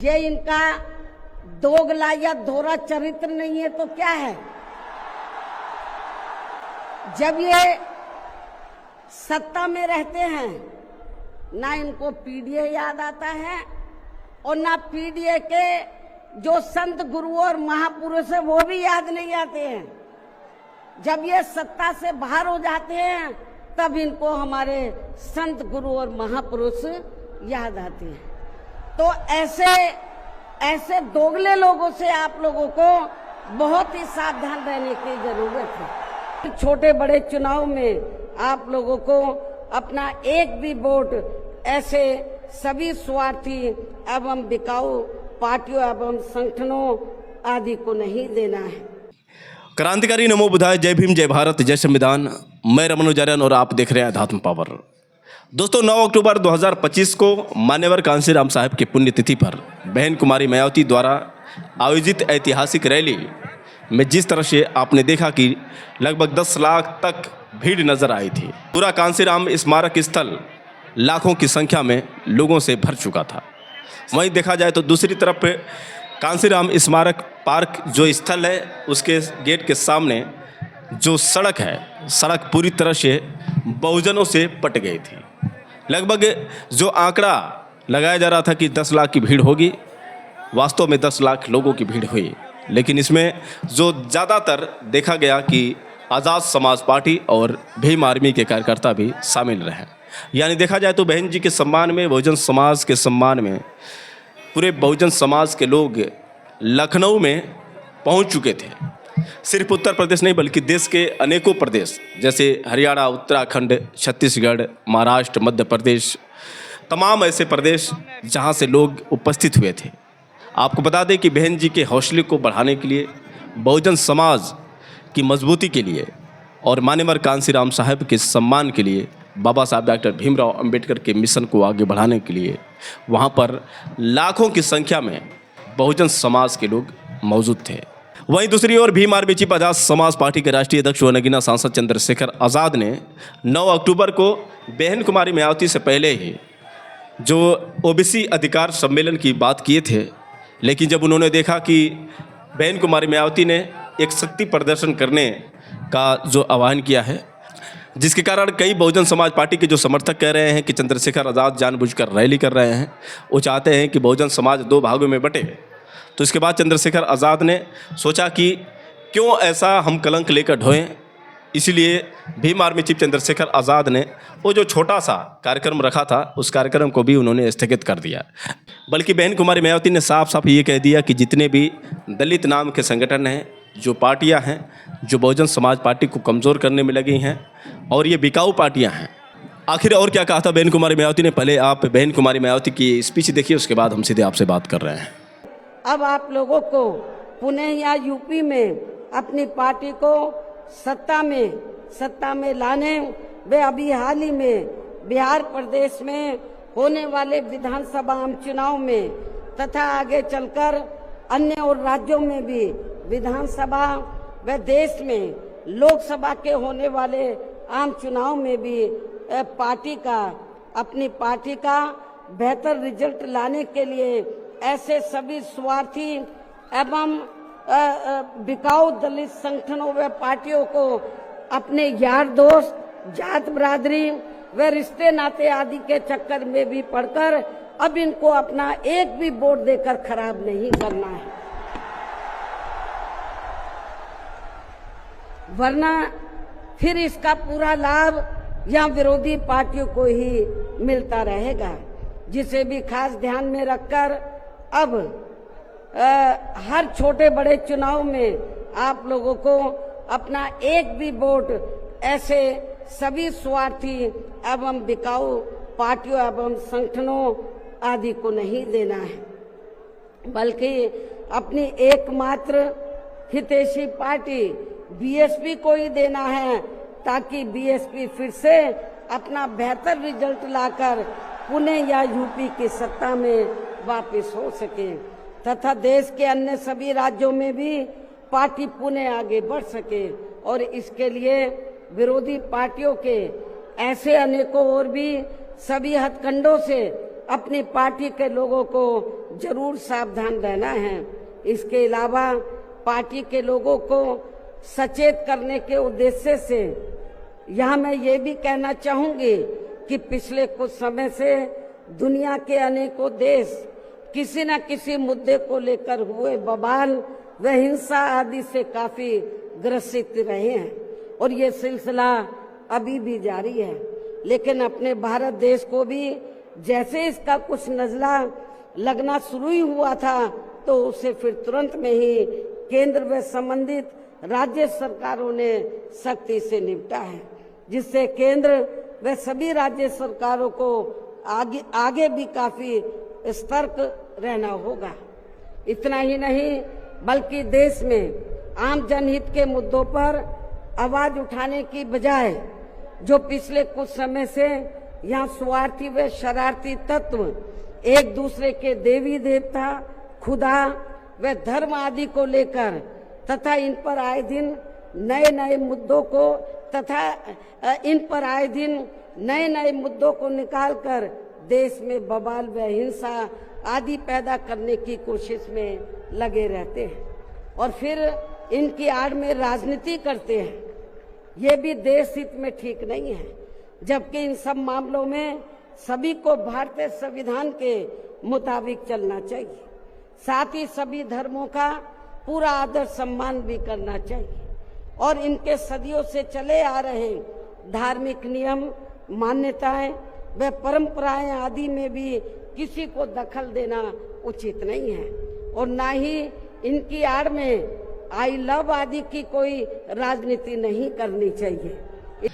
ये इनका दोगला या दोहरा चरित्र नहीं है तो क्या है? जब ये सत्ता में रहते हैं ना इनको पीडीए याद आता है और ना पीडीए के जो संत गुरु और महापुरुष है वो भी याद नहीं आते हैं। जब ये सत्ता से बाहर हो जाते हैं तब इनको हमारे संत गुरु और महापुरुष याद आते हैं। तो ऐसे दोगले लोगों से आप लोगों को बहुत ही सावधान रहने की जरूरत है। छोटे बड़े चुनाव में आप लोगों को अपना एक भी वोट ऐसे सभी स्वार्थी एवं बिकाऊ पार्टियों एवं संगठनों आदि को नहीं देना है। क्रांतिकारी नमो बुधाय, जय भीम, जय भारत, जय संविधान। मैं रमन उजारियान और आप देख रहे हैं अध्यात्म पावर। दोस्तों, 9 अक्टूबर 2025 को मान्यवर कांसीराम साहब की पुण्यतिथि पर बहन कुमारी मायावती द्वारा आयोजित ऐतिहासिक रैली में जिस तरह से आपने देखा कि लगभग 10 लाख तक भीड़ नजर आई थी। पूरा कांसीराम स्मारक स्थल लाखों की संख्या में लोगों से भर चुका था। वहीं देखा जाए तो दूसरी तरफ कांसीराम स्मारक पार्क जो स्थल है उसके गेट के सामने जो सड़क है, सड़क पूरी तरह से बहुजनों से पट गई थी। लगभग जो आंकड़ा लगाया जा रहा था कि 10 लाख की भीड़ होगी, वास्तव में 10 लाख लोगों की भीड़ हुई। लेकिन इसमें जो ज़्यादातर देखा गया कि आज़ाद समाज पार्टी और भीम आर्मी के कार्यकर्ता भी शामिल रहे। यानी देखा जाए तो बहन जी के सम्मान में, बहुजन समाज के सम्मान में पूरे बहुजन समाज के लोग लखनऊ में पहुंच चुके थे। सिर्फ उत्तर प्रदेश नहीं बल्कि देश के अनेकों प्रदेश जैसे हरियाणा, उत्तराखंड, छत्तीसगढ़, महाराष्ट्र, मध्य प्रदेश, तमाम ऐसे प्रदेश जहां से लोग उपस्थित हुए थे। आपको बता दें कि बहन जी के हौसले को बढ़ाने के लिए, बहुजन समाज की मजबूती के लिए और मान्यवर कांसीराम साहब के सम्मान के लिए, बाबा साहब डॉक्टर भीमराव अंबेडकर के मिशन को आगे बढ़ाने के लिए वहाँ पर लाखों की संख्या में बहुजन समाज के लोग मौजूद थे। वहीं दूसरी ओर भीम आर्मी चीफ आज़ाद समाज पार्टी के राष्ट्रीय अध्यक्ष व नगीना सांसद चंद्रशेखर आज़ाद ने 9 अक्टूबर को बहन कुमारी मायावती से पहले ही जो ओबीसी अधिकार सम्मेलन की बात किए थे, लेकिन जब उन्होंने देखा कि बहन कुमारी मायावती ने एक शक्ति प्रदर्शन करने का जो आह्वान किया है, जिसके कारण कई बहुजन समाज पार्टी के जो समर्थक कह रहे हैं कि चंद्रशेखर आज़ाद जानबूझकर रैली कर रहे हैं, वो चाहते हैं कि बहुजन समाज 2 भागों में बटे। तो इसके बाद चंद्रशेखर आज़ाद ने सोचा कि क्यों ऐसा हम कलंक लेकर ढोएं। इसीलिए भीम आर्मी चीफ चंद्रशेखर आज़ाद ने वो जो छोटा सा कार्यक्रम रखा था उस कार्यक्रम को भी उन्होंने स्थगित कर दिया। बल्कि बहन कुमारी मायावती ने साफ साफ ये कह दिया कि जितने भी दलित नाम के संगठन हैं, जो पार्टियां हैं, जो बहुजन समाज पार्टी को कमज़ोर करने में लगी हैं और ये बिकाऊ पार्टियां हैं। आखिर और क्या कहा था बहन कुमारी मायावती ने? पहले आप बहन कुमारी मायावती की स्पीच देखिए, उसके बाद हम सीधे आपसे बात कर रहे हैं। अब आप लोगों को पुणे या यूपी में अपनी पार्टी को सत्ता में लाने वे अभी हाल ही में बिहार प्रदेश में होने वाले विधानसभा आम चुनाव में तथा आगे चलकर अन्य और राज्यों में भी विधानसभा व देश में लोकसभा के होने वाले आम चुनाव में भी अपनी पार्टी का बेहतर रिजल्ट लाने के लिए ऐसे सभी स्वार्थी एवं बिकाऊ दलित संगठनों व पार्टियों को अपने यार दोस्त, जात बरादरी व रिश्ते नाते आदि के चक्कर में भी पड़कर अब इनको अपना एक भी वोट देकर खराब नहीं करना है, वरना फिर इसका पूरा लाभ या विरोधी पार्टियों को ही मिलता रहेगा। जिसे भी खास ध्यान में रखकर अब हर छोटे बड़े चुनाव में आप लोगों को अपना एक भी वोट ऐसे सभी स्वार्थी एवं बिकाऊ पार्टियों एवं संगठनों आदि को नहीं देना है, बल्कि अपनी एकमात्र हितैषी पार्टी बीएसपी को ही देना है, ताकि बीएसपी फिर से अपना बेहतर रिजल्ट लाकर पुणे या यूपी की सत्ता में वापस हो सके तथा देश के अन्य सभी राज्यों में भी पार्टी पुणे आगे बढ़ सके। और इसके लिए विरोधी पार्टियों के ऐसे अनेकों और भी सभी हथकंडों से अपनी पार्टी के लोगों को जरूर सावधान रहना है। इसके अलावा पार्टी के लोगों को सचेत करने के उद्देश्य से यहाँ मैं ये भी कहना चाहूंगी कि पिछले कुछ समय से दुनिया के अनेकों देश किसी न किसी मुद्दे को लेकर हुए बवाल व हिंसा आदि से काफी ग्रसित रहे हैं और ये सिलसिला अभी भी जारी है। लेकिन अपने भारत देश को भी जैसे इसका कुछ नजला लगना शुरू ही हुआ था तो उसे फिर तुरंत में ही केंद्र व संबंधित राज्य सरकारों ने सख्ती से निपटा है, जिससे केंद्र व सभी राज्य सरकारों को आगे भी काफी सतर्क रहना होगा। इतना ही नहीं बल्कि देश में आम जनहित के मुद्दों पर आवाज उठाने की बजाय जो पिछले कुछ समय से यहाँ स्वार्थी व शरारती तत्व एक दूसरे के देवी देवता, खुदा व धर्म आदि को लेकर तथा इन पर आए दिन नए नए मुद्दों को निकालकर देश में बवाल व हिंसा आदि पैदा करने की कोशिश में लगे रहते हैं और फिर इनकी आड़ में राजनीति करते हैं। ये भी देश हित में ठीक नहीं है, जबकि इन सब मामलों में सभी को भारतीय संविधान के मुताबिक चलना चाहिए। साथ ही सभी धर्मों का पूरा आदर सम्मान भी करना चाहिए और इनके सदियों से चले आ रहे धार्मिक नियम, मान्यताएं व परंपराएं आदि में भी किसी को दखल देना उचित नहीं है और ना ही इनकी आड़ में आई लव आदि की कोई राजनीति नहीं करनी चाहिए।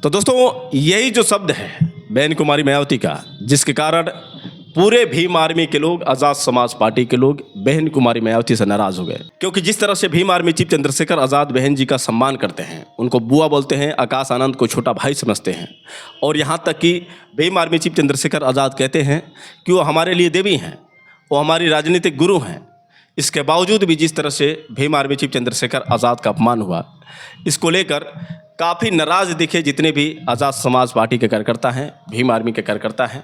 तो दोस्तों यही जो शब्द है बहन कुमारी मायावती का, जिसके कारण पूरे भीम आर्मी के लोग, आज़ाद समाज पार्टी के लोग बहन कुमारी मायावती से नाराज हो गए, क्योंकि जिस तरह से भीम आर्मी चीफ चंद्रशेखर आज़ाद बहन जी का सम्मान करते हैं, उनको बुआ बोलते हैं, आकाश आनंद को छोटा भाई समझते हैं और यहाँ तक कि भीम आर्मी चीफ चंद्रशेखर आज़ाद कहते हैं कि वो हमारे लिए देवी हैं, वो हमारी राजनीतिक गुरु हैं। इसके बावजूद भी जिस तरह से भीम आर्मी चीफ चंद्रशेखर आज़ाद का अपमान हुआ, इसको लेकर काफ़ी नाराज दिखे जितने भी आज़ाद समाज पार्टी के कार्यकर्ता हैं, भीम आर्मी के कार्यकर्ता हैं।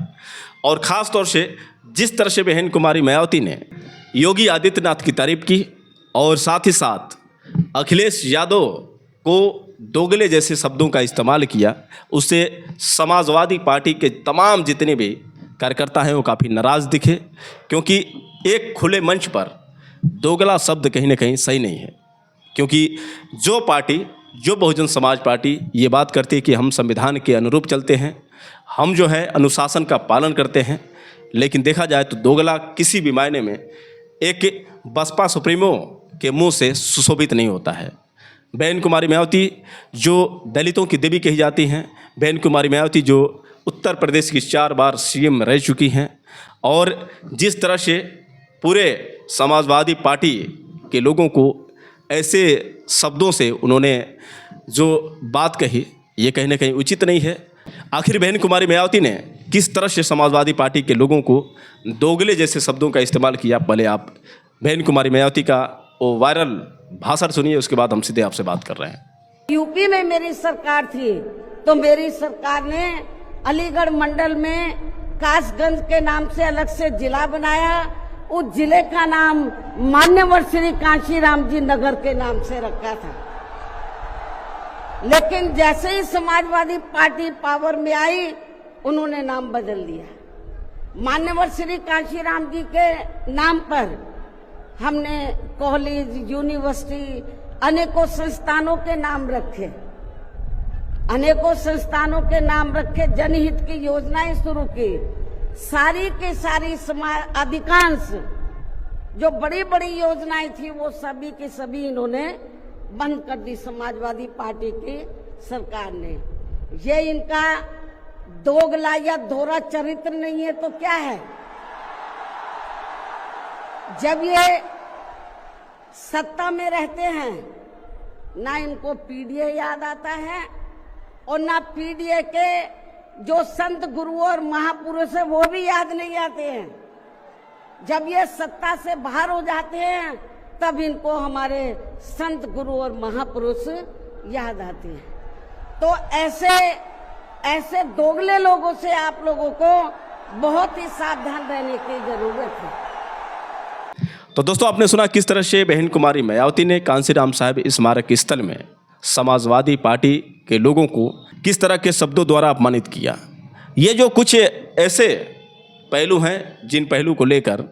और ख़ास तौर से जिस तरह से बहन कुमारी मायावती ने योगी आदित्यनाथ की तारीफ की और साथ ही साथ अखिलेश यादव को दोगले जैसे शब्दों का इस्तेमाल किया, उससे समाजवादी पार्टी के तमाम जितने भी कार्यकर्ता हैं वो काफ़ी नाराज़ दिखे, क्योंकि एक खुले मंच पर दोगला शब्द कहीं ना कहीं सही नहीं है। क्योंकि जो पार्टी, जो बहुजन समाज पार्टी ये बात करती है कि हम संविधान के अनुरूप चलते हैं, हम जो है अनुशासन का पालन करते हैं, लेकिन देखा जाए तो दोगला किसी भी मायने में एक बसपा सुप्रीमो के मुंह से सुशोभित नहीं होता है। बहन कुमारी मायावती जो दलितों की देवी कही जाती हैं, बहन कुमारी मायावती जो उत्तर प्रदेश की 4 बार सीएम रह चुकी हैं और जिस तरह से पूरे समाजवादी पार्टी के लोगों को ऐसे शब्दों से उन्होंने जो बात कही, ये कहीं ना कहीं उचित नहीं है। आखिर बहन कुमारी मायावती ने किस तरह से समाजवादी पार्टी के लोगों को दोगले जैसे शब्दों का इस्तेमाल किया, पहले आप बहन कुमारी मायावती का वो वायरल भाषण सुनिए, उसके बाद हम सीधे आपसे बात कर रहे हैं। यूपी में मेरी सरकार थी तो मेरी सरकार ने अलीगढ़ मंडल में कासगंज के नाम से अलग से जिला बनाया। उस जिले का नाम मान्यवर श्री कांशीराम जी नगर के नाम से रखा था। लेकिन जैसे ही समाजवादी पार्टी पावर में आई, उन्होंने नाम बदल दिया। मान्यवर श्री कांशीराम जी के नाम पर हमने कॉलेज, यूनिवर्सिटी, अनेकों संस्थानों के नाम रखे, जनहित की योजनाएं शुरू की। सारी के सारी अधिकांश जो बड़ी बड़ी योजनाएं थी वो सभी की सभी इन्होंने बंद कर दी समाजवादी पार्टी की सरकार ने। ये इनका दोगला या दोहरा चरित्र नहीं है तो क्या है? जब ये सत्ता में रहते हैं ना इनको पीडीए याद आता है और ना पीडीए के जो संत गुरु और महापुरुष है वो भी याद नहीं आते हैं। जब ये सत्ता से बाहर हो जाते हैं तब इनको हमारे संत गुरु और महापुरुष याद आते हैं। तो ऐसे दोगले लोगों से आप लोगों को बहुत ही सावधान रहने की जरूरत है। तो दोस्तों, आपने सुना किस तरह से बहन कुमारी मायावती ने कांसीराम साहब स्मारक स्थल में समाजवादी पार्टी के लोगों को किस तरह के शब्दों द्वारा अपमानित किया। ये जो कुछ ऐसे पहलू हैं जिन पहलू को लेकर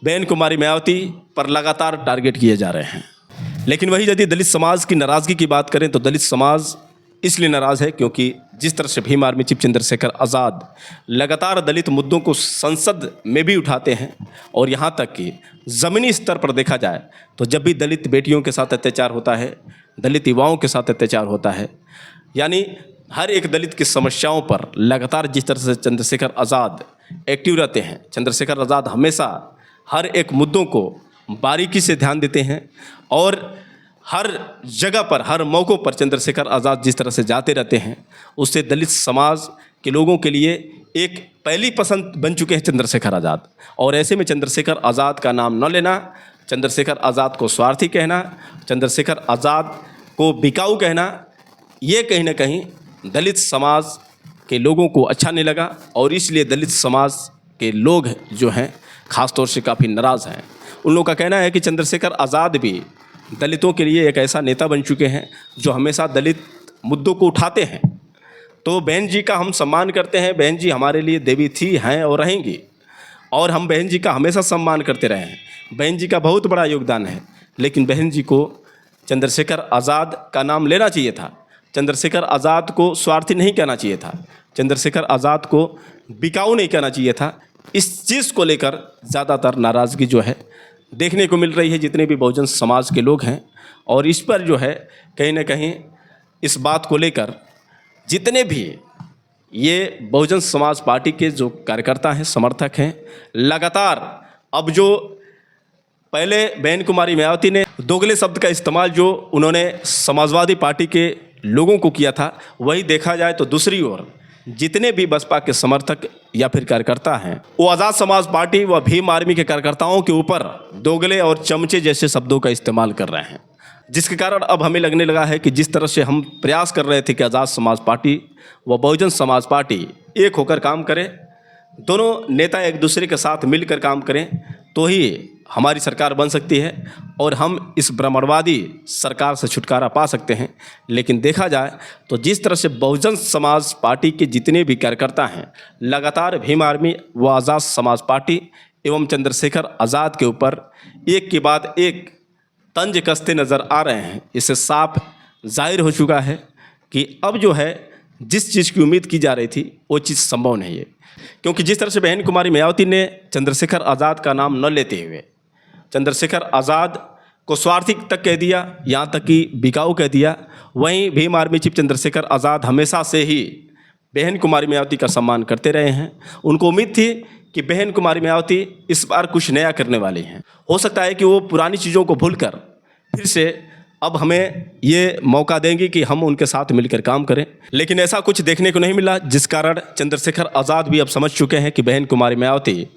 बहन कुमारी मायावती पर लगातार टारगेट किए जा रहे हैं। लेकिन वही यदि दलित समाज की नाराज़गी की बात करें तो दलित समाज इसलिए नाराज़ है क्योंकि जिस तरह से भीम आर्मी चीफ चंद्रशेखर आज़ाद लगातार दलित मुद्दों को संसद में भी उठाते हैं और यहाँ तक कि ज़मीनी स्तर पर देखा जाए तो जब भी दलित बेटियों के साथ अत्याचार होता है, दलित युवाओं के साथ अत्याचार होता है, यानी हर एक दलित की समस्याओं पर लगातार जिस तरह से चंद्रशेखर आज़ाद एक्टिव रहते हैं, चंद्रशेखर आज़ाद हमेशा हर एक मुद्दों को बारीकी से ध्यान देते हैं और हर जगह पर, हर मौक़ों पर चंद्रशेखर आज़ाद जिस तरह से जाते रहते हैं, उससे दलित समाज के लोगों के लिए एक पहली पसंद बन चुके हैं चंद्रशेखर आज़ाद। और ऐसे में चंद्रशेखर आज़ाद का नाम न लेना, चंद्रशेखर आज़ाद को स्वार्थी कहना, चंद्रशेखर आज़ाद को बिकाऊ कहना, ये कहीं ना कहीं दलित समाज के लोगों को अच्छा नहीं लगा और इसलिए दलित समाज के लोग जो हैं ख़ास तौर से काफ़ी नाराज़ हैं। उन लोगों का कहना है कि चंद्रशेखर आज़ाद भी दलितों के लिए एक ऐसा नेता बन चुके हैं जो हमेशा दलित मुद्दों को उठाते हैं। तो बहन जी का हम सम्मान करते हैं, बहन जी हमारे लिए देवी थी, हैं और रहेंगी और हम बहन जी का हमेशा सम्मान करते रहे हैं। बहन जी का बहुत बड़ा योगदान है, लेकिन बहन जी को चंद्रशेखर आज़ाद का नाम लेना चाहिए था। चंद्रशेखर आज़ाद को स्वार्थी नहीं कहना चाहिए था, चंद्रशेखर आज़ाद को बिकाऊ नहीं कहना चाहिए था। इस चीज़ को लेकर ज़्यादातर नाराज़गी जो है देखने को मिल रही है जितने भी बहुजन समाज के लोग हैं। और इस पर जो है कहीं ना कहीं इस बात को लेकर जितने भी ये बहुजन समाज पार्टी के जो कार्यकर्ता हैं, समर्थक हैं, लगातार अब जो पहले बहन कुमारी मायावती ने दोगले शब्द का इस्तेमाल जो उन्होंने समाजवादी पार्टी के लोगों को किया था, वही देखा जाए तो दूसरी ओर जितने भी बसपा के समर्थक या फिर कार्यकर्ता हैं वो आज़ाद समाज पार्टी व भीम आर्मी के कार्यकर्ताओं के ऊपर दोगले और चमचे जैसे शब्दों का इस्तेमाल कर रहे हैं, जिसके कारण अब हमें लगने लगा है कि जिस तरह से हम प्रयास कर रहे थे कि आज़ाद समाज पार्टी व बहुजन समाज पार्टी एक होकर काम करें, दोनों नेता एक दूसरे के साथ मिलकर काम करें तो ही हमारी सरकार बन सकती है और हम इस ब्राह्मणवादी सरकार से छुटकारा पा सकते हैं। लेकिन देखा जाए तो जिस तरह से बहुजन समाज पार्टी के जितने भी कार्यकर्ता हैं लगातार भीम आर्मी व आज़ाद समाज पार्टी एवं चंद्रशेखर आज़ाद के ऊपर एक के बाद एक तंज कसते नज़र आ रहे हैं, इससे साफ जाहिर हो चुका है कि अब जो है जिस चीज़ की उम्मीद की जा रही थी वो चीज़ संभव नहीं है। क्योंकि जिस तरह से बहन कुमारी मायावती ने चंद्रशेखर आज़ाद का नाम न लेते हुए चंद्रशेखर आज़ाद को स्वार्थी तक कह दिया, यहाँ तक कि बिकाऊ कह दिया, वहीं भीम आर्मी चीफ चंद्रशेखर आज़ाद हमेशा से ही बहन कुमारी मायावती का सम्मान करते रहे हैं। उनको उम्मीद थी कि बहन कुमारी मायावती इस बार कुछ नया करने वाली हैं। हो सकता है कि वो पुरानी चीज़ों को भूलकर फिर से अब हमें ये मौका देंगी कि हम उनके साथ मिलकर काम करें, लेकिन ऐसा कुछ देखने को नहीं मिला, जिस कारण चंद्रशेखर आज़ाद भी अब समझ चुके हैं कि बहन कुमारी मायावती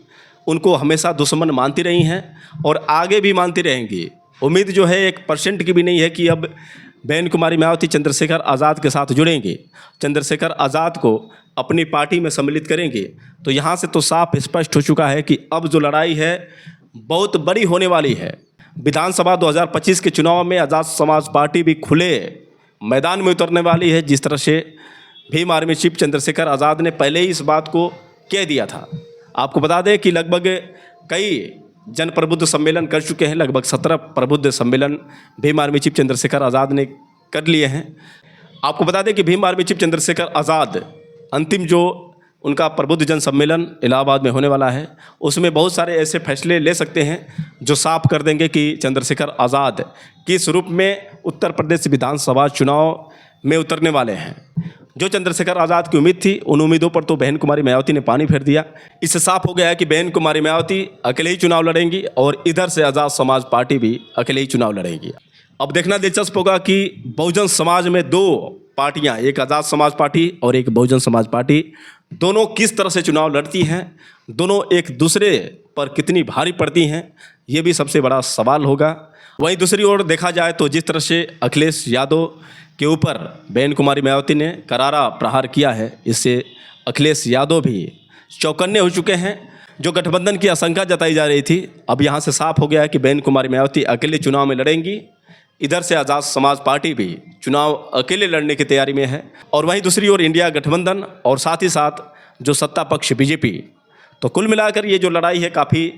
उनको हमेशा दुश्मन मानती रही हैं और आगे भी मानती रहेंगी। उम्मीद जो है 1% की भी नहीं है कि अब बहन कुमारी मायावती चंद्रशेखर आज़ाद के साथ जुड़ेंगे, चंद्रशेखर आज़ाद को अपनी पार्टी में सम्मिलित करेंगे। तो यहाँ से तो साफ स्पष्ट हो चुका है कि अब जो लड़ाई है बहुत बड़ी होने वाली है। विधानसभा 2025 के चुनाव में आज़ाद समाज पार्टी भी खुले मैदान में उतरने वाली है। जिस तरह से भीम आर्मी चीफ चंद्रशेखर आज़ाद ने पहले ही इस बात को कह दिया था। आपको बता दें कि लगभग कई जन प्रबुद्ध सम्मेलन कर चुके हैं, लगभग 17 प्रबुद्ध सम्मेलन भीम आर्मी चीफ चंद्रशेखर आज़ाद ने कर लिए हैं। आपको बता दें कि भीम आर्मी चीफ चंद्रशेखर आज़ाद अंतिम जो उनका प्रबुद्ध जन सम्मेलन इलाहाबाद में होने वाला है, उसमें बहुत सारे ऐसे फैसले ले सकते हैं जो साफ कर देंगे कि चंद्रशेखर आज़ाद किस रूप में उत्तर प्रदेश विधानसभा चुनाव में उतरने वाले हैं। जो चंद्रशेखर आज़ाद की उम्मीद थी, उन उम्मीदों पर तो बहन कुमारी मायावती ने पानी फेर दिया। इससे साफ हो गया है कि बहन कुमारी मायावती अकेले ही चुनाव लड़ेंगी और इधर से आज़ाद समाज पार्टी भी अकेले ही चुनाव लड़ेगी। अब देखना दिलचस्प होगा कि बहुजन समाज में दो पार्टियां, एक आज़ाद समाज पार्टी और एक बहुजन समाज पार्टी, दोनों किस तरह से चुनाव लड़ती हैं, दोनों एक दूसरे पर कितनी भारी पड़ती हैं, ये भी सबसे बड़ा सवाल होगा। वहीं दूसरी ओर देखा जाए तो जिस तरह से अखिलेश यादव के ऊपर बहन कुमारी मायावती ने करारा प्रहार किया है, इससे अखिलेश यादव भी चौकन्ने हो चुके हैं। जो गठबंधन की आशंका जताई जा रही थी, अब यहाँ से साफ हो गया है कि बहन कुमारी मायावती अकेले चुनाव में लड़ेंगी। इधर से आज़ाद समाज पार्टी भी चुनाव अकेले लड़ने की तैयारी में है, और वहीं दूसरी ओर इंडिया गठबंधन और साथ ही साथ जो सत्ता पक्ष बीजेपी। तो कुल मिलाकर ये जो लड़ाई है काफ़ी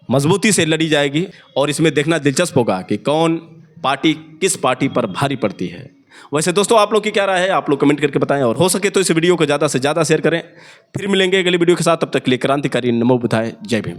मजबूती से लड़ी जाएगी, और इसमें देखना दिलचस्प होगा कि कौन पार्टी किस पार्टी पर भारी पड़ती है। वैसे दोस्तों, आप लोग की क्या राय है, आप लोग कमेंट करके बताएं, और हो सके तो इस वीडियो को ज़्यादा से ज़्यादा शेयर करें। फिर मिलेंगे अगली वीडियो के साथ, तब तक के लिए क्रांतिकारी नमो बुद्धाय, जय भीम।